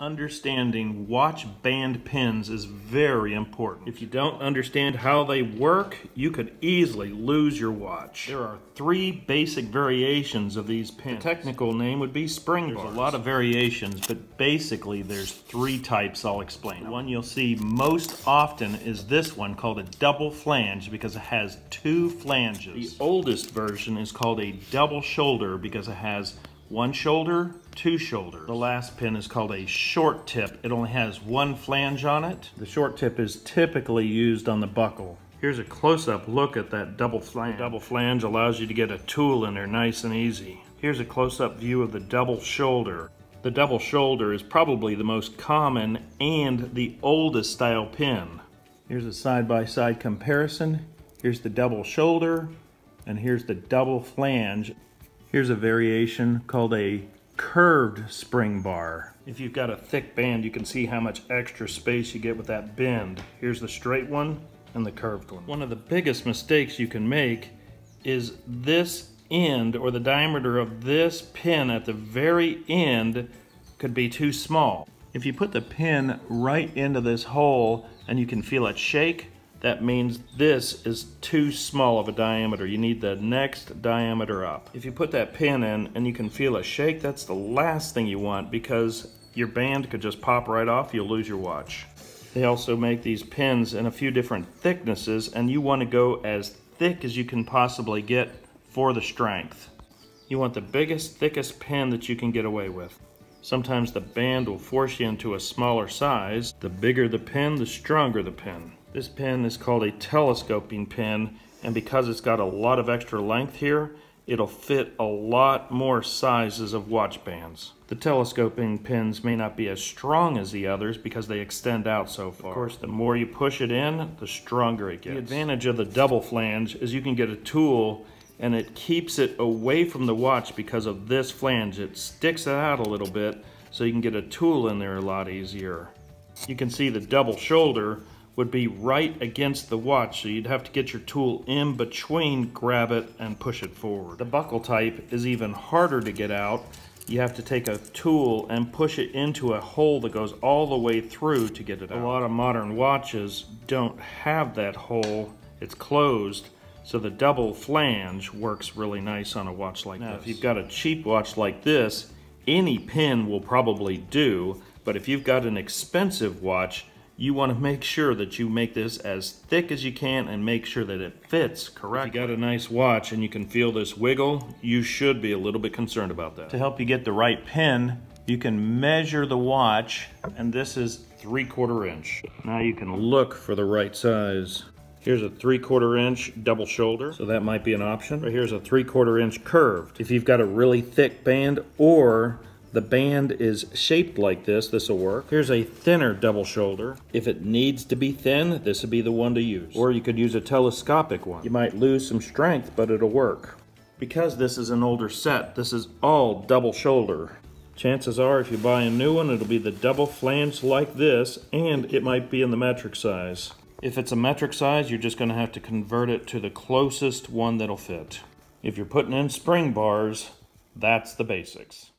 Understanding watch band pins is very important. If you don't understand how they work, you could easily lose your watch. There are 3 basic variations of these pins. The technical name would be spring bars. There's a lot of variations, but basically there's 3 types I'll explain. The one you'll see most often is this one called a double flange because it has 2 flanges. The oldest version is called a double shoulder because it has 1 shoulder, 2 shoulders. The last pin is called a short tip. It only has 1 flange on it. The short tip is typically used on the buckle. Here's a close-up look at that double flange. The double flange allows you to get a tool in there nice and easy. Here's a close-up view of the double shoulder. The double shoulder is probably the most common and the oldest style pin. Here's a side-by-side comparison. Here's the double shoulder, and here's the double flange. Here's a variation called a curved spring bar. If you've got a thick band, you can see how much extra space you get with that bend. Here's the straight one and the curved one. One of the biggest mistakes you can make is this end, or the diameter of this pin at the very end could be too small. If you put the pin right into this hole and you can feel it shake, that means this is too small of a diameter. You need the next diameter up. If you put that pin in and you can feel a shake, that's the last thing you want because your band could just pop right off. You'll lose your watch. They also make these pins in a few different thicknesses, and you want to go as thick as you can possibly get for the strength. You want the biggest, thickest pin that you can get away with. Sometimes the band will force you into a smaller size. The bigger the pin, the stronger the pin. This pin is called a telescoping pin, and because it's got a lot of extra length here, it'll fit a lot more sizes of watch bands. The telescoping pins may not be as strong as the others because they extend out so far. Of course, the more you push it in, the stronger it gets. The advantage of the double flange is you can get a tool and it keeps it away from the watch because of this flange. It sticks it out a little bit so you can get a tool in there a lot easier. You can see the double shoulder would be right against the watch, so you'd have to get your tool in between, grab it, and push it forward. The buckle type is even harder to get out. You have to take a tool and push it into a hole that goes all the way through to get it out. A lot of modern watches don't have that hole. It's closed, so the double flange works really nice on a watch like this. Now, if you've got a cheap watch like this, any pin will probably do, but if you've got an expensive watch, you want to make sure that you make this as thick as you can and make sure that it fits correctly. If you got a nice watch and you can feel this wiggle, you should be a little bit concerned about that. To help you get the right pin, you can measure the watch, and this is 3/4 inch. Now you can look for the right size. Here's a 3/4 inch double shoulder, so that might be an option. But here's a 3/4 inch curved. If you've got a really thick band or the band is shaped like this, this will work. Here's a thinner double shoulder. If it needs to be thin, this would be the one to use. Or you could use a telescopic one. You might lose some strength, but it'll work. Because this is an older set, this is all double shoulder. Chances are if you buy a new one, it'll be the double flange like this, and it might be in the metric size. If it's a metric size, you're just going to have to convert it to the closest one that'll fit. If you're putting in spring bars, that's the basics.